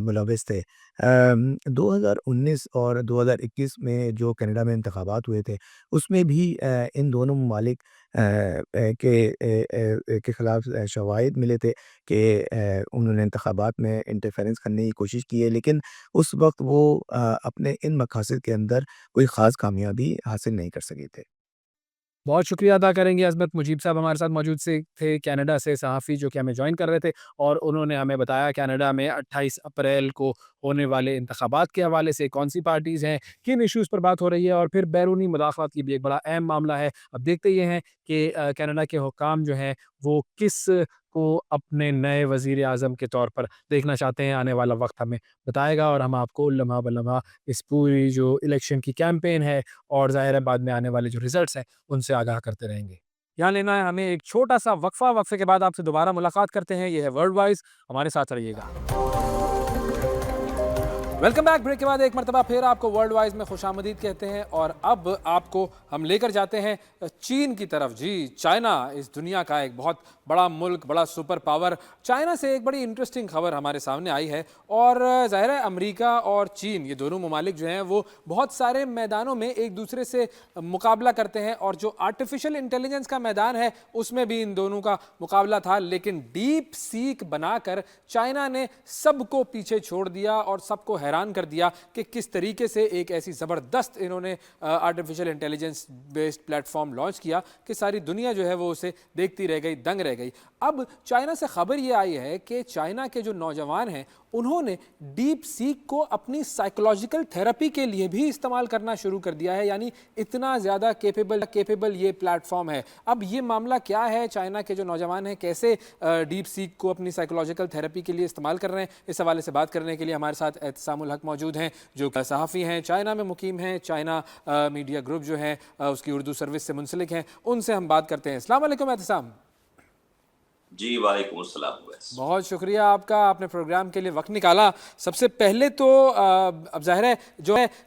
मुलव्वस थे। 2019 और 2021 में जो कनाडा में इंतखाबात हुए थे, उसमें भी इन दोनों ममालिक के ख़िलाफ़ शवाहिद मिले थे कि उन्होंने इंतखाबात में इंटरफेरेंस करने की कोशिश की है, लेकिन उस वक़्त वो अपने इन मकासद के अंदर कोई ख़ास कामयाबी हासिल नहीं कर सके थे। बहुत शुक्रिया अदा करेंगे अज़मत मुजीब साहब हमारे साथ मौजूद से थे, कनाडा से सहाफ़ी जो कि हमें जॉइन कर रहे थे, और उन्होंने हमें बताया कनाडा में 28 अप्रैल को होने वाले इंतखाबात के हवाले से कौन सी पार्टीज़ हैं, किन इश्यूज़ पर बात हो रही है, और फिर बैरूनी मुदाख़लत की भी एक बड़ा अहम मामला है। अब देखते ये हैं कि कनाडा के हुक्काम जो हैं वो किस को अपने नए वज़ीर आज़म के तौर पर देखना चाहते हैं। आने वाला वक्त हमें बताएगा, और हम आपको लम्हा ब लम्हा इस पूरी जो इलेक्शन की कैंपेन है और ज़ाहिर है बाद में आने वाले जो रिज़ल्ट्स हैं उनसे आगाह करते रहेंगे। यहाँ लेना है हमें एक छोटा-सा वक्फ़ा, वक्फ़े के बाद आपसे दोबारा मुलाकात करते हैं। ये है वर्ल्ड वाइज़, हमारे साथ रहिएगा। Welcome back. ब्रेक के बाद एक मरतबा फिर आपको वर्ल्ड वाइज में खुशामदीद कहते हैं, और अब आपको हम लेकर जाते हैं चीन की तरफ। जी, चाइना इस दुनिया का एक बहुत बड़ा मुल्क, बड़ा सुपर पावर। चाइना से एक बड़ी इंटरेस्टिंग खबर हमारे सामने आई है, और ज़ाहिर है अमेरिका और चीन ये दोनों ममालिक जो हैं वो बहुत सारे मैदानों में एक दूसरे से मुकाबला करते हैं, और जो आर्टिफिशियल इंटेलिजेंस का मैदान है उसमें भी इन दोनों का मुकाबला था, लेकिन डीप सीक बनाकर चाइना ने सबको पीछे छोड़ दिया और सबको हैरान कर दिया कि किस तरीके से एक ऐसी ज़बरदस्त इन्होंने artificial intelligence based platform launch किया कि सारी दुनिया जो है वो उसे देखती रह गई, दंग रह गई। अब चाइना से खबर ये आई है कि चाइना के जो नौजवान हैं उन्होंने डीप सीक को अपनी साइकोलॉजिकल थेरेपी के लिए भी इस्तेमाल करना शुरू कर दिया है, यानी इतना ज़्यादा केपेबल ये प्लेटफॉर्म है। अब ये मामला क्या है, चाइना के जो नौजवान हैं कैसे डीप सीक को अपनी साइकोलॉजिकल थेरेपी के लिए इस्तेमाल कर रहे हैं, इस हवाले से बात करने के लिए हमारे साथ एहतसामुल हक मौजूद हैं, जो सहाफ़ी हैं, चाइना में मुकीम हैं, चाइना मीडिया ग्रुप जो है उसकी उर्दू सर्विस से मुंसलिक हैं। उनसे हम बात करते हैं। अस्सलाम वालेकुम एहतसाम। जी, वालेकुम अस्सलाम। बहुत शुक्रिया आपका, आपने प्रोग्राम के लिए वक्त निकाला। सबसे पहले तो अब ज़ाहिर है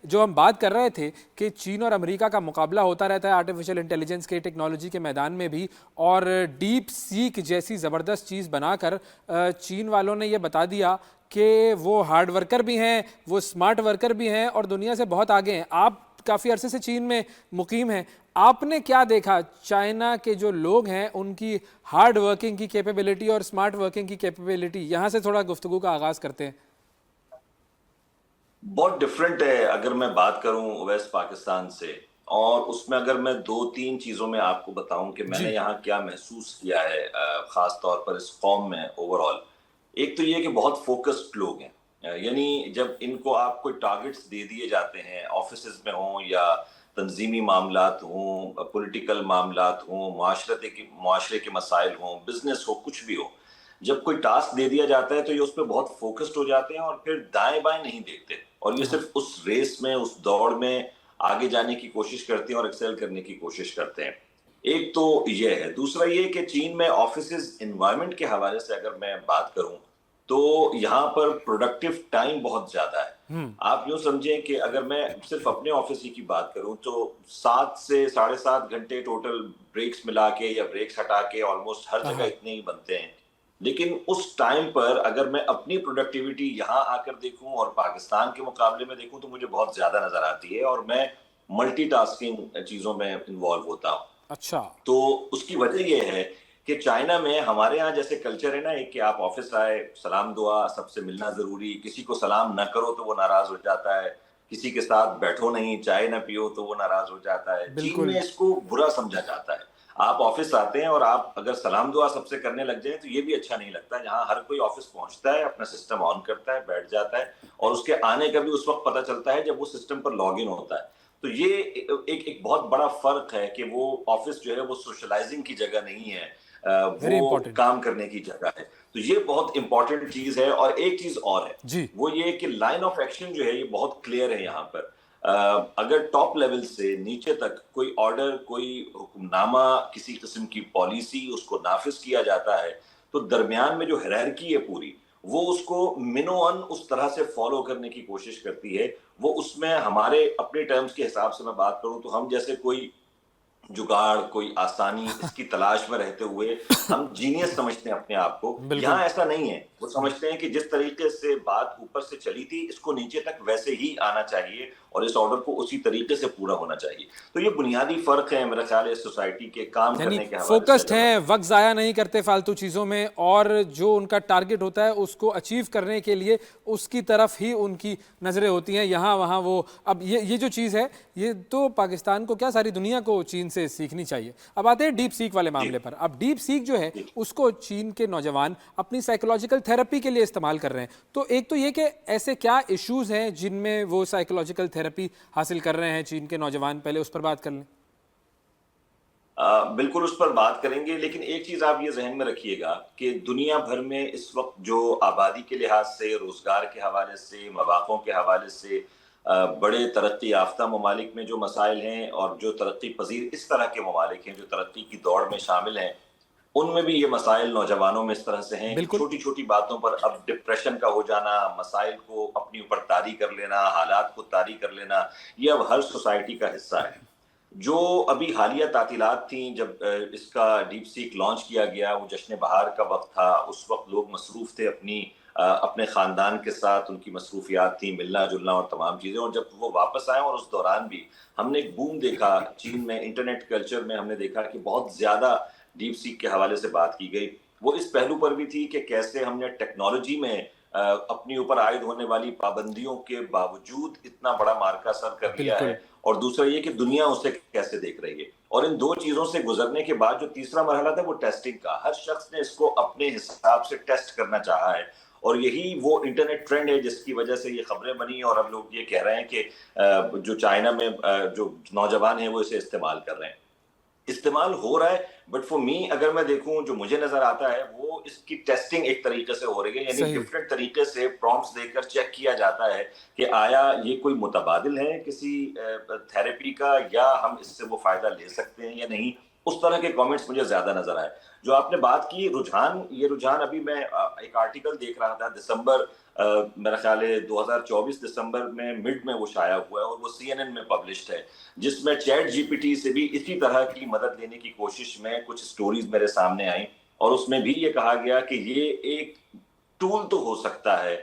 जो हम बात कर रहे थे कि चीन और अमेरिका का मुकाबला होता रहता है आर्टिफिशियल इंटेलिजेंस के टेक्नोलॉजी के मैदान में भी, और डीप सीक जैसी ज़बरदस्त चीज़ बनाकर चीन वालों ने ये बता दिया कि वो हार्ड वर्कर भी हैं, वो स्मार्ट वर्कर भी हैं और दुनिया से बहुत आगे हैं। आप काफ़ी अरसे से चीन में मुकीम हैं, आपने क्या देखा चाइना के जो लोग हैं उनकी हार्ड वर्किंग की कैपेबिलिटी और स्मार्ट वर्किंग की कैपेबिलिटी? यहाँ से थोड़ा गुफ्तगू का आगाज़ करते हैं। बहुत डिफरेंट है अगर मैं बात करूं वेस्ट पाकिस्तान से, और उसमें अगर मैं 2-3 चीज़ों में आपको बताऊं कि मैंने यहाँ क्या महसूस किया है ख़ास तौर पर इस कौम में ओवरऑल। एक तो ये कि बहुत फोकस्ड लोग हैं, यानी जब इनको आप कोई टारगेट्स दे दिए जाते हैं, ऑफिसेज में हों या तंजीमी मामलात हों, पॉलिटिकल मामलात हों, माशरे के मसाइल हों, बिजनेस हो, कुछ भी हो, जब कोई टास्क दे दिया जाता है तो ये उस पर बहुत फोकस्ड हो जाते हैं और फिर दाएं बाएं नहीं देखते, और ये सिर्फ उस रेस में, उस दौड़ में आगे जाने की कोशिश करते हैं और एक्सेल करने की कोशिश करते हैं। एक तो ये है। दूसरा ये कि चीन में ऑफिस एनवायरनमेंट के हवाले से अगर मैं बात करूं तो यहाँ पर प्रोडक्टिव टाइम बहुत ज्यादा है। आप यूं समझें कि अगर मैं सिर्फ अपने ऑफिस ही की बात करूं तो 7 से 7.5 घंटे टोटल ब्रेक्स मिला के या ब्रेक्स हटा के ऑलमोस्ट हर जगह इतने ही बनते हैं। लेकिन उस टाइम पर अगर मैं अपनी प्रोडक्टिविटी यहाँ आकर देखूं और पाकिस्तान के मुकाबले में देखूं तो मुझे बहुत ज्यादा नजर आती है, और मैं मल्टीटास्किंग चीजों में इन्वॉल्व होता हूँ। अच्छा, तो उसकी वजह यह है कि चाइना में हमारे यहाँ जैसे कल्चर है ना, एक कि आप ऑफिस आए, सलाम दुआ, सबसे मिलना जरूरी, किसी को सलाम न करो तो वो नाराज हो जाता है, किसी के साथ बैठो नहीं, चाय न पियो तो वो नाराज हो जाता है। चीन में इसको बुरा समझा जाता है। आप ऑफिस आते हैं और आप अगर सलाम दुआ सबसे करने लग जाए तो ये भी अच्छा नहीं लगता। जहाँ हर कोई ऑफिस पहुंचता है, अपना सिस्टम ऑन करता है, बैठ जाता है, और उसके आने का भी उस वक्त पता चलता है जब वो सिस्टम पर लॉग इन होता है। तो ये एक बहुत बड़ा फर्क है कि वो ऑफिस जो है वो सोशलाइजिंग की जगह नहीं है, वो काम करने की जगह है। तो ये बहुत इंपॉर्टेंट चीज है। और एक चीज और है जी, वो ये कि लाइन ऑफ एक्शन जो है ये बहुत क्लियर है यहाँ पर। अगर टॉप लेवल से नीचे तक कोई ऑर्डर, कोई हुक्मनामा, किसी किस्म की पॉलिसी उसको नाफिज किया जाता है तो दरमियान में जो हायरार्की है पूरी, وہ اس کو منوان اس طرح سے فالو کرنے کی کوشش کرتی ہے. وہ اس میں ہمارے اپنے ٹرمز کے حساب سے میں بات کروں تو ہم جیسے کوئی جگاڑ، کوئی آسانی اس کی تلاش میں رہتے ہوئے ہم جینیس سمجھتے ہیں اپنے آپ کو. یہاں ایسا نہیں ہے. وہ سمجھتے ہیں کہ جس طریقے سے بات اوپر سے چلی تھی اس کو نیچے تک ویسے ہی آنا چاہیے اور اس آرڈر کو اسی طریقے سے پورا ہونا چاہیے. تو یہ بنیادی فرق ہے میرا خیال ہے سوسائٹی کے کام یعنی کرنے کے حوالے سے. فوکسڈ ہیں، وقت ضائع نہیں کرتے فالتو چیزوں میں، اور جو ان کا ٹارگٹ ہوتا ہے اس کو اچیو کرنے کے لیے اس کی طرف ہی ان کی نظریں ہوتی ہیں. یہاں وہاں وہ اب یہ جو چیز ہے یہ تو پاکستان کو کیا ساری دنیا کو چین سے سیکھنی چاہیے. اب آتے ہیں ڈیپ سیک والے معاملے پر. اب ڈیپ سیک جو ہے اس کو چین کے نوجوان اپنی سائیکولوجیکل تھیراپی کے لیے استعمال کر رہے ہیں. تو ایک تو یہ کہ ایسے کیا ایشوز ہیں جن میں وہ سائیکولوجیکل تھیراپی حاصل کر رہے ہیں چین کے نوجوان، پہلے اس پر بات کر لیں. بالکل اس پر بات کریں گے، لیکن ایک چیز آپ یہ ذہن میں رکھیے گا کہ دنیا بھر میں اس وقت جو آبادی کے لحاظ سے، روزگار کے حوالے سے، مواقع کے حوالے سے بڑے ترقی یافتہ ممالک میں جو مسائل ہیں اور جو ترقی پذیر اس طرح کے ممالک ہیں جو ترقی کی دوڑ میں شامل ہیں، ان میں بھی یہ مسائل نوجوانوں میں اس طرح سے ہیں کہ چھوٹی چھوٹی باتوں پر اب ڈپریشن کا ہو جانا، مسائل کو اپنی اوپر طاری کر لینا، حالات کو طاری کر لینا، یہ اب ہر سوسائٹی کا حصہ ہے. جو ابھی حالیہ تعطیلات تھیں جب اس کا ڈیپ سیک لانچ کیا گیا، وہ جشن بہار کا وقت تھا. اس وقت لوگ مصروف تھے اپنے خاندان کے ساتھ، ان کی مصروفیات تھیں، ملنا جلنا اور تمام چیزیں. اور جب وہ واپس آئے اور اس دوران بھی ہم نے ایک بوم دیکھا چین میں، انٹرنیٹ کلچر میں ہم نے دیکھا کہ بہت زیادہ ڈیپ سیک کے حوالے سے بات کی گئی. وہ اس پہلو پر بھی تھی کہ کیسے ہم نے ٹیکنالوجی میں اپنی اوپر عائد ہونے والی پابندیوں کے باوجود اتنا بڑا مارکا سر کر لیا ہے، اور دوسرا یہ کہ دنیا اسے کیسے دیکھ رہی ہے. اور ان دو چیزوں سے گزرنے کے بعد جو تیسرا مرحلہ تھا وہ ٹیسٹنگ کا. ہر شخص نے اس کو اپنے حساب سے ٹیسٹ کرنا چاہا ہے، اور یہی وہ انٹرنیٹ ٹرینڈ ہے جس کی وجہ سے یہ خبریں بنی. اور اب لوگ یہ کہہ رہے ہیں کہ جو چائنا میں جو نوجوان ہیں وہ اسے استعمال کر رہے ہیں. استعمال ہو رہا ہے، بٹ فور می اگر میں دیکھوں جو مجھے نظر آتا ہے وہ اس کی ٹیسٹنگ ایک طریقے سے ہو رہی ہے. یعنی ڈفرینٹ طریقے سے پرومپٹس دے کر چیک کیا جاتا ہے کہ آیا یہ کوئی متبادل ہے کسی تھیراپی کا، یا ہم اس سے وہ فائدہ لے سکتے ہیں یا نہیں. اس طرح کے کامنٹس مجھے زیادہ نظر آئے. جو آپ نے بات کی یہ رجحان ابھی میں ایک آرٹیکل دیکھ رہا تھا دسمبر، میرا خیال ہے 2024 دسمبر میں مڈ میں وہ شائع ہوا ہے اور وہ CNN میں پبلشڈ ہے، جس میں چیٹ جی پی ٹی سے بھی اسی طرح کی مدد لینے کی کوشش میں کچھ سٹوریز میرے سامنے آئیں. اور اس میں بھی یہ کہا گیا کہ یہ ایک ٹول تو ہو سکتا ہے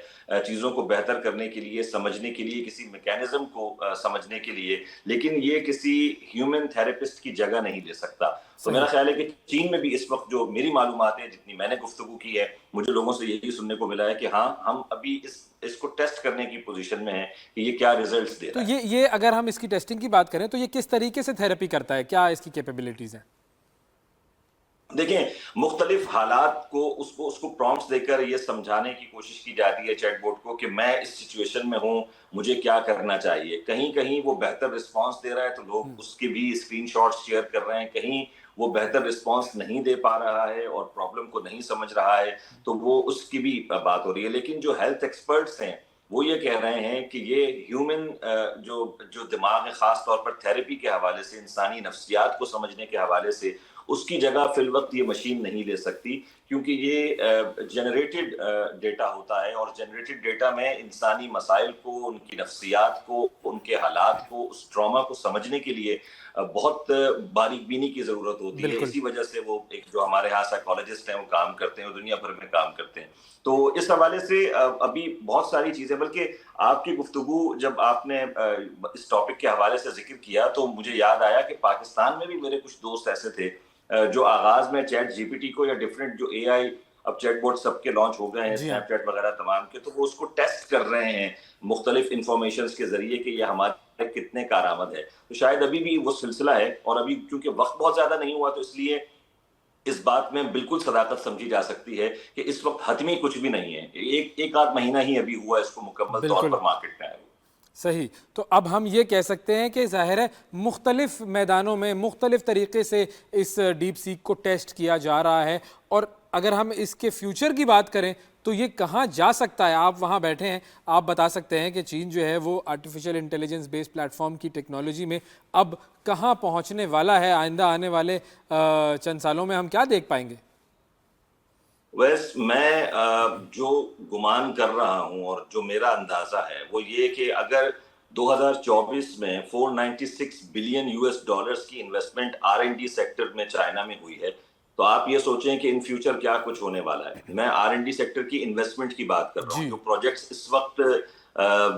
چیزوں کو بہتر کرنے کے لیے، سمجھنے کے لیے، کسی میکینزم کو سمجھنے کے لیے، لیکن یہ کسی ہیومن تھراپسٹ کی جگہ نہیں لے سکتا. تو میرا خیال ہے کہ چین میں بھی اس وقت جو میری معلومات ہیں، جتنی میں نے گفتگو کی ہے، مجھے لوگوں سے یہی سننے کو ملا ہے کہ ہاں ہم ابھی اس کو ٹیسٹ کرنے کی پوزیشن میں ہیں کہ یہ کیا ریزلٹس دے رہا ہے. تو یہ اگر ہم اس کی ٹیسٹنگ کی بات کریں تو یہ کس طریقے سے تھیراپی کرتا ہے، کیا اس کی کیپیبلٹیز ہیں؟ دیکھیں مختلف حالات کو اس کو پرومپٹس دے کر یہ سمجھانے کی کوشش کی جاتی ہے چیٹ بوٹ کو کہ میں اس سچویشن میں ہوں، مجھے کیا کرنا چاہیے. کہیں وہ بہتر رسپانس دے رہا ہے تو لوگ اس کے بھی اسکرین شاٹس شیئر کر رہے ہیں، کہیں وہ بہتر رسپانس نہیں دے پا رہا ہے اور پرابلم کو نہیں سمجھ رہا ہے تو وہ اس کی بھی بات ہو رہی ہے. لیکن جو ہیلتھ ایکسپرٹس ہیں وہ یہ کہہ رہے ہیں کہ یہ ہیومن جو دماغ ہے، خاص طور پر تھیراپی کے حوالے سے، انسانی نفسیات کو سمجھنے کے حوالے سے، اس کی جگہ فی الوقت یہ مشین نہیں لے سکتی، کیونکہ یہ جنریٹڈ ڈیٹا ہوتا ہے، اور جنریٹڈ ڈیٹا میں انسانی مسائل کو، ان کی نفسیات کو، ان کے حالات کو، اس ٹراما کو سمجھنے کے لیے بہت باریک بینی کی ضرورت ہوتی ہے. اسی وجہ سے وہ ایک جو ہمارے ہاں سائیکالوجسٹ ہیں وہ کام کرتے ہیں، وہ دنیا بھر میں کام کرتے ہیں. تو اس حوالے سے ابھی بہت ساری چیزیں، بلکہ آپ کی گفتگو جب آپ نے اس ٹاپک کے حوالے سے ذکر کیا تو مجھے یاد آیا کہ پاکستان میں بھی میرے کچھ دوست ایسے تھے جو آغاز میں چیٹ جی پی ٹی کو یا ڈفرینٹ جو اے آئی، اب چیٹ بورڈ سب کے لانچ ہو گئے ہیں، اسنیپ چیٹ وغیرہ تمام کے، تو وہ اس کو ٹیسٹ کر رہے ہیں مختلف انفارمیشنز کے ذریعے کہ یہ ہمارے کتنے کارآمد ہے. تو شاید ابھی بھی وہ سلسلہ ہے، اور ابھی کیونکہ وقت بہت زیادہ نہیں ہوا تو اس لیے اس بات میں بالکل صداقت سمجھی جا سکتی ہے کہ اس وقت حتمی کچھ بھی نہیں ہے. ایک آدھ مہینہ ہی ابھی ہوا اس کو مکمل طور پر مارکیٹ میں آیا. صحیح. تو اب ہم یہ کہہ سکتے ہیں کہ ظاہر ہے مختلف میدانوں میں مختلف طریقے سے اس ڈیپ سیک کو ٹیسٹ کیا جا رہا ہے، اور اگر ہم اس کے فیوچر کی بات کریں تو یہ کہاں جا سکتا ہے؟ آپ وہاں بیٹھے ہیں، آپ بتا سکتے ہیں کہ چین جو ہے وہ آرٹیفیشل انٹیلیجنس بیس پلیٹ فارم کی ٹیکنالوجی میں اب کہاں پہنچنے والا ہے؟ آئندہ آنے والے چند سالوں میں ہم کیا دیکھ پائیں گے؟ ویسے میں جو گمان کر رہا ہوں اور جو میرا اندازہ ہے وہ یہ کہ اگر 2024 میں 496 بلین US ڈالرز کی انویسٹمنٹ R&D سیکٹر میں چائنا میں ہوئی ہے تو آپ یہ سوچیں کہ ان فیوچر کیا کچھ ہونے والا ہے. میں R&D سیکٹر کی انویسٹمنٹ کی بات کر رہا ہوں. جو پروجیکٹس اس وقت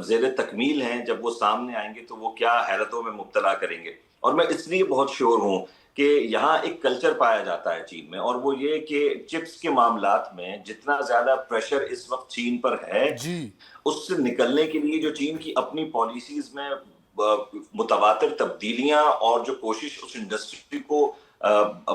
زیر تکمیل ہیں جب وہ سامنے آئیں گے تو وہ کیا حیرتوں میں مبتلا کریں گے. اور میں اس لیے بہت شیور ہوں کہ یہاں ایک کلچر پایا جاتا ہے چین میں اور وہ یہ کہ چپس کے معاملات میں جتنا زیادہ پریشر اس وقت چین پر ہے اس سے نکلنے کے لیے جو چین کی اپنی پالیسیز میں متواتر تبدیلیاں اور جو کوشش اس انڈسٹری کو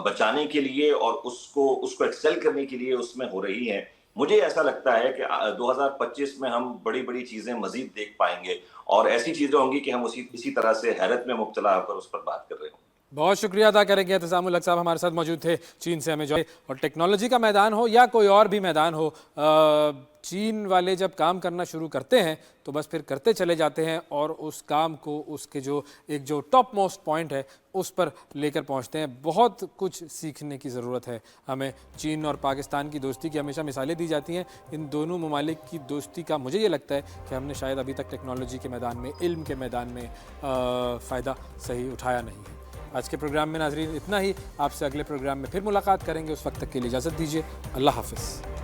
بچانے کے لیے اور اس کو ایکسل کرنے کے لیے اس میں ہو رہی ہے, مجھے ایسا لگتا ہے کہ 2025 میں ہم بڑی بڑی چیزیں مزید دیکھ پائیں گے اور ایسی چیزیں ہوں گی کہ ہم اسی طرح سے حیرت میں مبتلا ہو کر اس پر بات کر رہے ہوں. بہت شکریہ ادا کریں گے اعتصام الحق صاحب, ہمارے ساتھ موجود تھے چین سے ہمیں جو اور ٹیکنالوجی کا میدان ہو یا کوئی اور بھی میدان ہو, چین والے جب کام کرنا شروع کرتے ہیں تو بس پھر کرتے چلے جاتے ہیں اور اس کام کو اس کے جو ٹاپ موسٹ پوائنٹ ہے اس پر لے کر پہنچتے ہیں. بہت کچھ سیکھنے کی ضرورت ہے ہمیں. چین اور پاکستان کی دوستی کی ہمیشہ مثالیں دی جاتی ہیں. ان دونوں ممالک کی دوستی کا مجھے یہ لگتا ہے کہ ہم نے شاید ابھی تک ٹیکنالوجی کے میدان میں, علم کے میدان میں فائدہ صحیح اٹھایا نہیں ہے. آج کے پروگرام میں ناظرین اتنا ہی. آپ سے اگلے پروگرام میں پھر ملاقات کریں گے. اس وقت تک کے لیے اجازت دیجیے. اللہ حافظ.